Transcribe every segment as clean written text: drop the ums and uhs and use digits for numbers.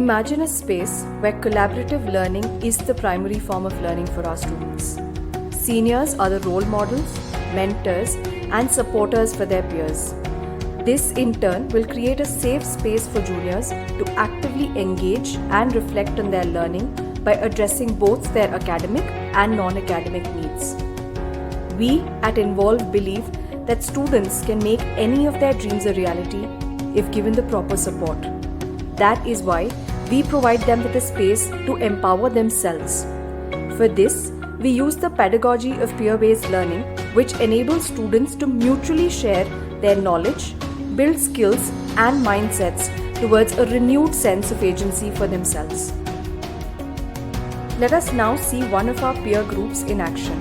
Imagine a space where collaborative learning is the primary form of learning for our students. Seniors are the role models, mentors, and supporters for their peers. This in turn will create a safe space for juniors to actively engage and reflect on their learning by addressing both their academic and non-academic needs. We at Involve believe that students can make any of their dreams a reality if given the proper support. That is why we provide them with a space to empower themselves. For this, we use the pedagogy of peer-based learning, which enables students to mutually share their knowledge, build skills and mindsets towards a renewed sense of agency for themselves. Let us now see one of our peer groups in action,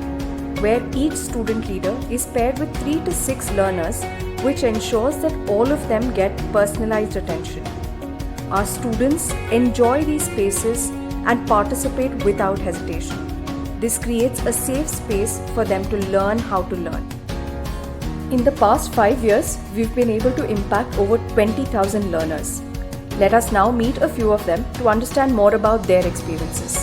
where each student leader is paired with 3 to 6 learners, which ensures that all of them get personalized attention. Our students enjoy these spaces and participate without hesitation. This creates a safe space for them to learn how to learn. In the past 5 years, we've been able to impact over 20,000 learners. Let us now meet a few of them to understand more about their experiences.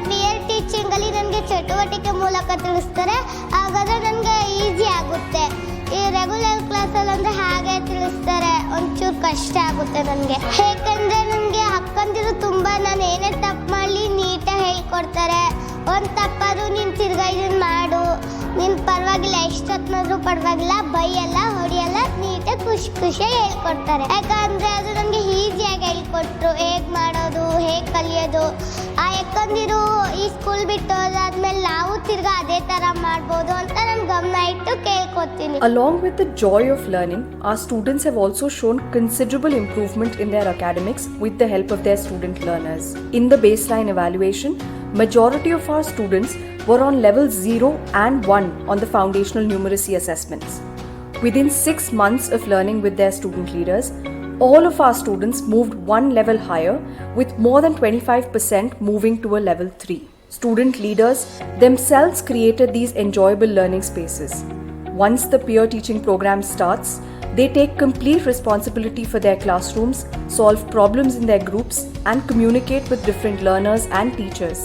peer teaching ಅಲ್ಲಿ ನನಗೆ ಚಟುವಟಿಕೆ ಮೂಲಕ ತಿಳಿಸ್ತಾರೆ, ಹಾಗಾದ್ರೆ ನನಗೆ easy ಆಗುತ್ತೆ. ಈ regular ಕ್ಲಾಸಲ್ಲಿ ಅಂದರೆ ಹಾಗೆ ತಿಳಿಸ್ತಾರೆ, ಒಂಚೂರು ಕಷ್ಟ ಆಗುತ್ತೆ ನನಗೆ. ಏಕೆಂದರೆ ನನಗೆ ಅಕ್ಕಂದಿರು ತುಂಬ, ನಾನು ಏನೇ ತಪ್ಪು ಮಾಡಲಿ ನೀಟಾಗಿ ಹೇಳ್ಕೊಡ್ತಾರೆ. ಒಂದು ತಪ್ಪಾದರೂ ನೀನು ತಿರ್ಗಾ ಇದನ್ನು ಮಾಡು, ನೀನು ಪರವಾಗಿಲ್ಲ, ಎಷ್ಟೊತ್ತಿನಾದ್ರೂ ಪರವಾಗಿಲ್ಲ, ಬೈಯಲ್ಲ, ಹೊಡಿಯಲ್ಲ, ನೀಟಾಗಿ ಖುಷಿಯಾಗಿ ಹೇಳ್ಕೊಡ್ತಾರೆ. ಯಾಕಂದರೆ ಅದು ನನಗೆ ಈಸಿಯಾಗಿ ಹೇಳ್ಕೊಟ್ರು, ಹೇಗೆ ಮಾಡೋದು, ಹೇಗೆ ಕಲಿಯೋದು. ಆ ಯಾಕಂದಿರು ಈ ಸ್ಕೂಲ್ ಬಿಟ್ಟು ಹೋದಾದ್ಮೇಲೆ ನಾವು ತಿರ್ಗಾ ಅದೇ ಥರ ಮಾಡ್ಬೋದು ಅಂತ ನಾನು ಗಮನ ಇಟ್ಟು ಕೇಳ್ಕೊತೀನಿ. Along with the joy of learning, our students have also shown considerable improvement in their academics with the help of their student learners. In the baseline evaluation, majority of our students were on level 0 and 1 on the foundational numeracy assessments. Within 6 months of learning with their student leaders, all of our students moved one level higher, with more than 25% moving to a level 3. Student leaders themselves created these enjoyable learning spaces. Once the peer teaching program starts, they take complete responsibility for their classrooms, solve problems in their groups, and communicate with different learners and teachers,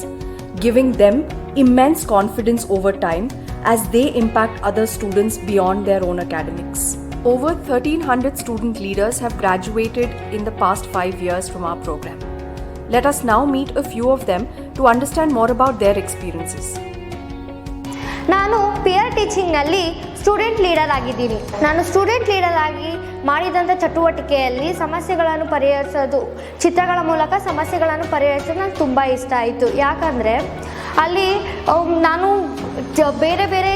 giving them immense confidence over time as they impact other students beyond their own academics. Over 1,300 student leaders have graduated in the past 5 years from our program. Let us now meet a few of them to understand more about their experiences. ನಾನು pear ಟೀಚಿಂಗ್ನಲ್ಲಿ student leader ಆಗಿದ್ದೀನಿ. ನಾನು student leader ಆಗಿ ಮಾಡಿದಂಥ ಚಟುವಟಿಕೆಯಲ್ಲಿ ಸಮಸ್ಯೆಗಳನ್ನು ಪರಿಹರಿಸೋದು, ಚಿತ್ರಗಳ ಮೂಲಕ ಸಮಸ್ಯೆಗಳನ್ನು ಪರಿಹರಿಸೋದು ನನಗೆ ತುಂಬ ಇಷ್ಟ ಆಯಿತು. ಯಾಕಂದರೆ ಅಲ್ಲಿ ನಾನು ಬೇರೆ ಬೇರೆ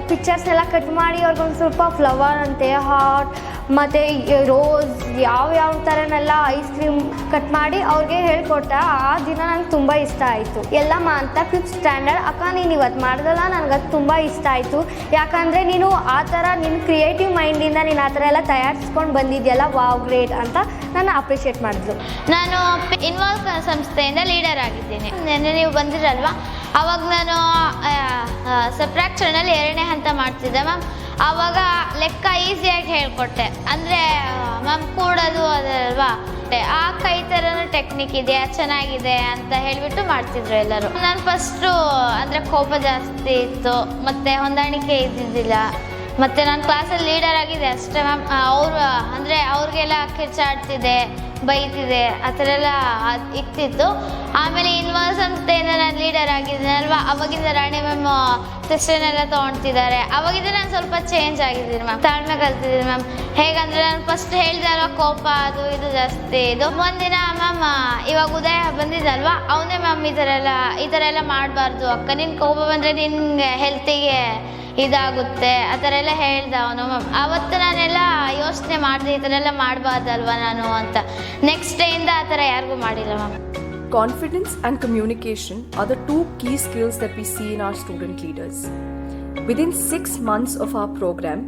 ಪಿಕ್ಚರ್ಸ್ನೆಲ್ಲ ಕಟ್ ಮಾಡಿ ಅವ್ರಿಗೊಂದು ಸ್ವಲ್ಪ ಫ್ಲವರ್ ಅಂತೆ, ಹಾರ್ಟ್ ಮತ್ತು ರೋಸ್ ಯಾವ ಥರನೆಲ್ಲ ಐಸ್ ಕ್ರೀಮ್ ಕಟ್ ಮಾಡಿ ಅವ್ರಿಗೆ ಹೇಳ್ಕೊಟ್ಟೆ. ಆ ದಿನ ನಂಗೆ ತುಂಬ ಇಷ್ಟ ಆಯಿತು. ಎಲ್ಲ ಅಂತ 5th ಸ್ಟ್ಯಾಂಡರ್ಡ್ ಅಕ್ಕ ನೀನು ಇವತ್ತು ಮಾಡಿದಲ್ಲ, ನನಗದು ತುಂಬ ಇಷ್ಟ ಆಯಿತು. ಯಾಕಂದರೆ ನೀನು ಆ ಥರ ನಿನ್ನ ಕ್ರಿಯೇಟಿವ್ ಮೈಂಡಿಂದ ನೀನು ಆ ಥರ ಎಲ್ಲ ತಯಾರಿಸ್ಕೊಂಡು ಬಂದಿದೆಯಲ್ಲ, ವಾವ್ ಗ್ರೇಟ್ ಅಂತ ನಾನು ಅಪ್ರಿಷಿಯೇಟ್ ಮಾಡಿದ್ರು. ನಾನು ಇನ್ವಾಲ್ವ್ ಸಂಸ್ಥೆಯಿಂದ ಲೀಡರ್ ಆಗಿದ್ದೀನಿ. ನೆನ್ನೆ ನೀವು ಬಂದಿರಲ್ವಾ, ಆವಾಗ ನಾನು ಸಬ್ಟ್ರಾಕ್ಷನಲ್ಲಿ 2ನೇ ಹಂತ ಮಾಡ್ತಿದ್ದೆ ಮ್ಯಾಮ್. ಆವಾಗ ಲೆಕ್ಕ ಈಸಿಯಾಗಿ ಹೇಳ್ಕೊಟ್ಟೆ. ಅಂದರೆ ಮ್ಯಾಮ್ ಕೂಡೋದು ಅದಲ್ವಾ, ಆ ಕೈ ಥರನೂ ಟೆಕ್ನಿಕ್ ಇದೆ, ಚೆನ್ನಾಗಿದೆ ಅಂತ ಹೇಳಿಬಿಟ್ಟು ಮಾಡ್ತಿದ್ರು ಎಲ್ಲರೂ. ನಾನು ಫಸ್ಟು ಅಂದರೆ ಕೋಪ ಜಾಸ್ತಿ ಇತ್ತು, ಮತ್ತು ಹೊಂದಾಣಿಕೆ ಇದ್ದಿದ್ದಿಲ್ಲ. ಮತ್ತು ನಾನು ಕ್ಲಾಸಲ್ಲಿ ಲೀಡರ್ ಆಗಿದೆ ಅಷ್ಟೇ ಮ್ಯಾಮ್. ಅವರು ಅಂದರೆ ಅವ್ರಿಗೆಲ್ಲ ಕಿರ್ಚಾಡ್ತಿದ್ದೆ, ಬೈತಿದೆ, ಆ ಥರ ಎಲ್ಲ ಇರ್ತಿತ್ತು. ಆಮೇಲೆ ಇನ್ವಾಲ್ವ್ ಸಂಸ್ಥೆಯಿಂದ ನಾನು ಲೀಡರ್ ಆಗಿದ್ದೀನಲ್ವಾ, ಅವಾಗಿಂದ ರಾಣಿ ಮ್ಯಾಮ್ ಸೆಷನ್ನೆಲ್ಲ ತೊಗೊಳ್ತಿದ್ದಾರೆ. ಅವಾಗಿಂದ ನಾನು ಸ್ವಲ್ಪ ಚೇಂಜ್ ಆಗಿದ್ದೀನಿ ಮ್ಯಾಮ್, ತಾಳ್ಮೆ ಕಲ್ತಿದ್ದೀನಿ ಮ್ಯಾಮ್. ಹೇಗಂದರೆ ನಾನು ಫಸ್ಟ್ ಹೇಳಿದೆ ಅಲ್ವಾ, ಕೋಪ ಅದು ಇದು ಜಾಸ್ತಿ ಇದು. ಒಂದಿನ ಮ್ಯಾಮ್ ಇವಾಗ ಉದಯ ಬಂದಿದ್ದಲ್ವಾ, ಅವನೇ ಮ್ಯಾಮ್ ಈ ಥರ ಎಲ್ಲ ಮಾಡಬಾರ್ದು ಅಕ್ಕ, ನಿನ್ನ ಕೋಪ ಬಂದರೆ ನಿನ್ಗೆ ಹೆಲ್ತಿಗೆ ಇದಾಗುತ್ತೆ ಆ ಥರ ಎಲ್ಲ ಹೇಳ್ದ ಅವನು ಮ್ಯಾಮ್. ಆವತ್ತು ನಾನೆಲ್ಲ ಯೋಚನೆ ಮಾಡಿದೆ, ಈ ಥರ ಎಲ್ಲ ಮಾಡಬಾರ್ದಲ್ವ ನಾನು ಅಂತ. ನೆಕ್ಸ್ಟ್ ಡೇಯಿಂದ ಆ ಥರ ಯಾರಿಗೂ ಮಾಡಿಲ್ಲ ma'am. Confidence and communication are the 2 key skills that we see in our student leaders. Within 6 months of our program,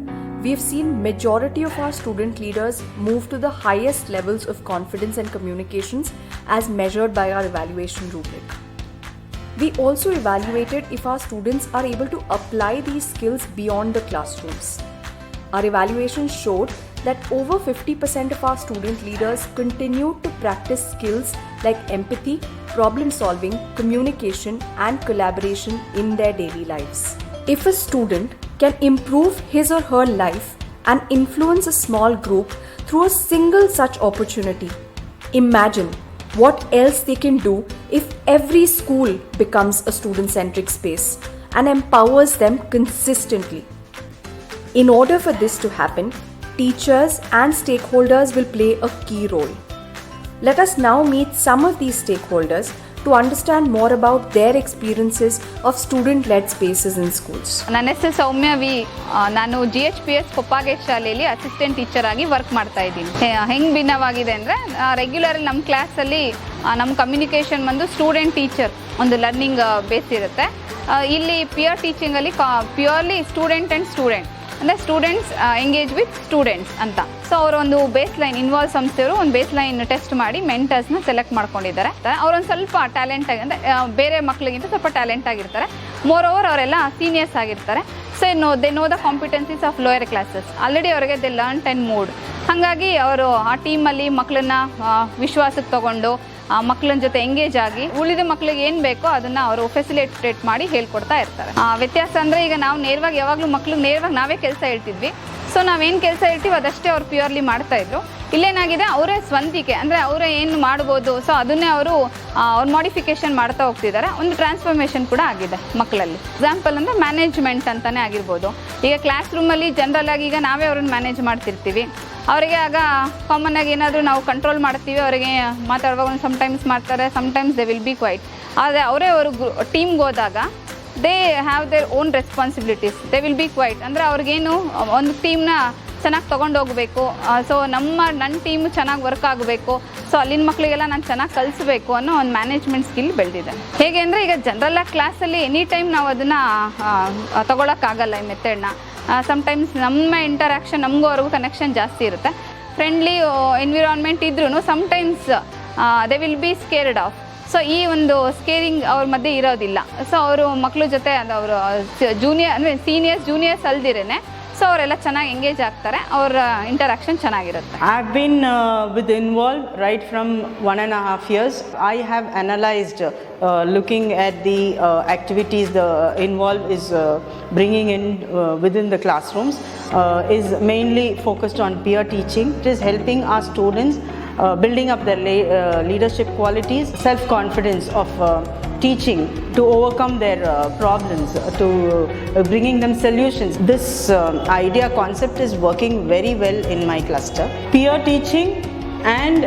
we have seen majority of our student leaders move to the highest levels of confidence and communications as measured by our evaluation rubric. We also evaluated if our students are able to apply these skills beyond the classrooms. Our evaluation showed that over 50% of our student leaders continue to practice skills like empathy, problem solving, communication, and collaboration in their daily lives. If a student can improve his or her life and influence a small group through a single such opportunity, imagine what else they can do if every school becomes a student-centric space and empowers them consistently. In order for this to happen, teachers and stakeholders will play a key role. Let us now meet some of these stakeholders to understand more about their experiences of student-led spaces in schools. ನನ್ನ ಹೆಸರು ಸೌಮ್ಯ V. ನಾನು GHPS ಕೊಪ್ಪಾಗೇಟ್ ಶಾಲೆಯಲ್ಲಿ assistant teacher ಆಗಿ work ಮಾಡ್ತಾ ಇದ್ದೀನಿ. ಹೆಂಗೆ ಭಿನ್ನವಾಗಿದೆ ಅಂದರೆ ರೆಗ್ಯುಲರ್ ನಮ್ಮ ಕ್ಲಾಸಲ್ಲಿ ನಮ್ಮ ಕಮ್ಯುನಿಕೇಷನ್ ಬಂದು ಸ್ಟೂಡೆಂಟ್ ಟೀಚರ್ ಒಂದು ಲರ್ನಿಂಗ್ ಬೇಸ್ ಇರುತ್ತೆ. ಇಲ್ಲಿ ಪಿಯರ್ ಟೀಚಿಂಗಲ್ಲಿ ಪ್ಯೂರ್ಲಿ ಸ್ಟೂಡೆಂಟ್ ಆ್ಯಂಡ್ ಸ್ಟೂಡೆಂಟ್ ಅಂದರೆ ಸ್ಟೂಡೆಂಟ್ಸ್ ಎಂಗೇಜ್ ವಿತ್ ಸ್ಟೂಡೆಂಟ್ಸ್ ಅಂತ. ಸೊ ಅವರು ಒಂದು ಬೇಸ್ ಲೈನ್ ಇನ್ವಾಲ್ವ್ ಸಂಸ್ಥೆಯವರು ಒಂದು ಬೇಸ್ ಲೈನ್ ಟೆಸ್ಟ್ ಮಾಡಿ ಮೆಂಟರ್ಸ್ನ ಸೆಲೆಕ್ಟ್ ಮಾಡ್ಕೊಂಡಿದ್ದಾರೆ. ಅವರೊಂದು ಸ್ವಲ್ಪ ಟ್ಯಾಲೆಂಟ್ ಆಗಿ ಅಂದರೆ ಬೇರೆ ಮಕ್ಕಳಿಗಿಂತ ಸ್ವಲ್ಪ ಟ್ಯಾಲೆಂಟ್ ಆಗಿರ್ತಾರೆ. ಮೋರ್ ಓವರ್ ಅವರೆಲ್ಲ ಸೀನಿಯರ್ಸ್ ಆಗಿರ್ತಾರೆ. So they know the competencies of lower classes. Already ಅವರಿಗೆ ದೇ ಲರ್ನ್ ಆ್ಯಂಡ್ ಮೂಡ್. ಹಾಗಾಗಿ ಅವರು ಆ ಟೀಮಲ್ಲಿ ಮಕ್ಕಳನ್ನ ವಿಶ್ವಾಸಕ್ಕೆ ತಗೊಂಡು ಮಕ್ಕಳ ಜೊತೆ ಎಂಗೇಜ್ ಆಗಿ ಉಳಿದ ಮಕ್ಕಳಿಗೆ ಏನು ಬೇಕೋ ಅದನ್ನು ಅವರು ಫೆಸಿಲಿಟೇಟ್ ಮಾಡಿ ಹೇಳ್ಕೊಡ್ತಾ ಇರ್ತಾರೆ. ವ್ಯತ್ಯಾಸ ಅಂದರೆ ಈಗ ನಾವು ನೇರವಾಗಿ ಯಾವಾಗಲೂ ಮಕ್ಳಿಗೆ ನೇರವಾಗಿ ನಾವೇ ಕೆಲಸ ಹೇಳ್ತಿದ್ವಿ. ಸೊ ನಾವೇನು ಕೆಲಸ ಹೇಳ್ತೀವಿ ಅದಷ್ಟೇ ಅವ್ರು ಪ್ಯೂರ್ಲಿ ಮಾಡ್ತಾಯಿದ್ರು. ಇಲ್ಲೇನಾಗಿದೆ ಅವರೇ ಸ್ವಂತಿಕೆ ಅಂದರೆ ಅವರೇ ಏನು ಮಾಡ್ಬೋದು, ಸೊ ಅದನ್ನೇ ಅವರು ಅವ್ರು ಮಾಡಿಫಿಕೇಷನ್ ಮಾಡ್ತಾ ಹೋಗ್ತಿದ್ದಾರೆ. ಒಂದು ಟ್ರಾನ್ಸ್ಫಾರ್ಮೇಷನ್ ಕೂಡ ಆಗಿದೆ ಮಕ್ಕಳಲ್ಲಿ. ಎಕ್ಸಾಂಪಲ್ ಅಂದರೆ ಮ್ಯಾನೇಜ್ಮೆಂಟ್ ಅಂತಲೇ ಆಗಿರ್ಬೋದು. ಈಗ ಕ್ಲಾಸ್ ರೂಮಲ್ಲಿ ಜನರಲ್ ಆಗಿ ಈಗ ನಾವೇ ಅವ್ರನ್ನ ಮ್ಯಾನೇಜ್ ಮಾಡ್ತಿರ್ತೀವಿ. ಅವರಿಗೆ ಆಗ ಕಾಮನ್ ಆಗಿ ಏನಾದರೂ ನಾವು ಕಂಟ್ರೋಲ್ ಮಾಡ್ತೀವಿ, ಅವರಿಗೆ ಮಾತಾಡುವಾಗ ಒಂದು ಸಮ್ಟೈಮ್ಸ್ ಮಾಡ್ತಾರೆ, sometimes they will be quiet. ಆದರೆ ಅವರೇ ಅವರು ಟೀಮ್ಗೆ ಹೋದಾಗ they have their own responsibilities, they will be quiet. ಅಂದರೆ ಅವ್ರಿಗೇನು ಒಂದು ಟೀಮ್ನ ಚೆನ್ನಾಗಿ ತೊಗೊಂಡೋಗಬೇಕು, ಸೊ ನನ್ನ ಟೀಮು ಚೆನ್ನಾಗಿ ವರ್ಕ್ ಆಗಬೇಕು, ಸೊ ಅಲ್ಲಿನ ಮಕ್ಕಳಿಗೆಲ್ಲ ನಾನು ಚೆನ್ನಾಗಿ ಕಲಿಸ್ಬೇಕು ಅನ್ನೋ ಒಂದು ಮ್ಯಾನೇಜ್ಮೆಂಟ್ ಸ್ಕಿಲ್ ಬೆಳೆದಿದೆ. ಹೇಗೆ ಅಂದರೆ ಈಗ ಜನರಲ್ಲಾಗಿ ಕ್ಲಾಸಲ್ಲಿ ಎನಿ ಟೈಮ್ ನಾವು ಅದನ್ನು ತೊಗೊಳಕ್ಕಾಗಲ್ಲ ಈ ಮೆಥಡ್ನ. ಸಮ್ಟೈಮ್ಸ್ ನಮ್ಮ ಇಂಟರಾಕ್ಷನ್ ನಮಗೂ ಅವ್ರಿಗೂ ಕನೆಕ್ಷನ್ ಜಾಸ್ತಿ ಇರುತ್ತೆ. ಫ್ರೆಂಡ್ಲಿ ಎನ್ವಿರಾನ್ಮೆಂಟ್ ಇದ್ರೂ sometimes they will B scared of. So ಈ ಒಂದು ಸ್ಕೇರಿಂಗ್ ಅವ್ರ ಮಧ್ಯೆ ಇರೋದಿಲ್ಲ. ಸೊ ಅವರು ಮಕ್ಕಳ ಜೊತೆ ಅದು ಅವರು ಜೂನಿಯರ್ ಅಂದರೆ ಸೀನಿಯರ್ಸ್ ಜೂನಿಯರ್ಸ್ ಅಲ್ದಿರೇನೆ ಸೊ ಅವರೆಲ್ಲ ಚೆನ್ನಾಗಿ ಎಂಗೇಜ್ ಆಗ್ತಾರೆ, ಅವರ ಇಂಟರಾಕ್ಷನ್ ಚೆನ್ನಾಗಿರುತ್ತೆ. I have been involved right from 1.5 years. I have analyzed looking at the activities the involved is bringing in within the classrooms is mainly focused on peer teaching. It is helping our students building up their leadership qualities, self-confidence of teaching to overcome their problems, to bringing them solutions. This idea concept is working very well in my cluster. Peer teaching and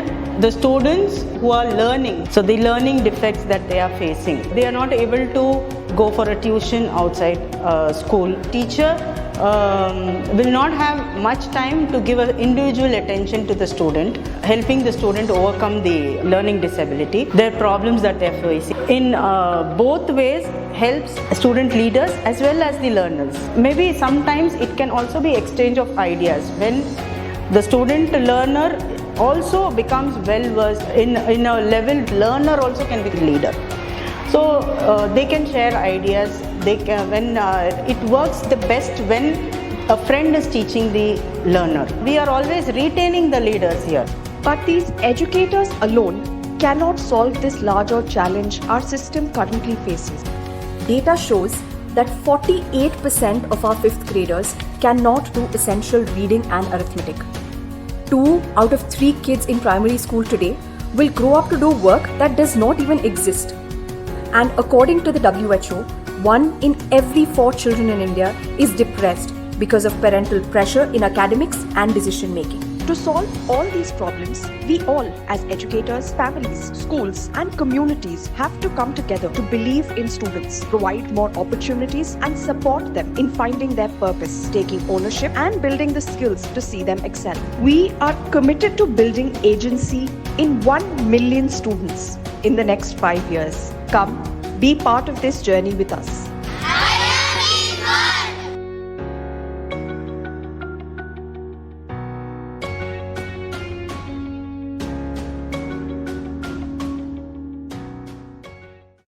the students who are learning, so the learning defects that they are facing, they are not able to go for a tuition outside school. Teacher will not have much time to give an individual attention to the student, helping the student overcome the learning disability, their problems that they are facing. In both ways helps student leaders as well as the learners. Maybe sometimes it can also be exchange of ideas when the student learner also becomes well versed in a level. Learner also can be the leader. So they can share ideas. They can, when it works the best when a friend is teaching the learner. We are always retaining the leaders here. But these educators alone cannot solve this larger challenge our system currently faces. Data shows that 48% of our 5th graders cannot do essential reading and arithmetic. 2 out of 3 kids in primary school today will grow up to do work that does not even exist. And according to the WHO, 1 in every 4 children in India is depressed because of parental pressure in academics and decision making. To solve all these problems, we all as educators, families, schools and communities have to come together to believe in students, provide more opportunities and support them in finding their purpose, taking ownership and building the skills to see them excel. We are committed to building agency in 1 million students in the next 5 years. Come, be part of this journey with us.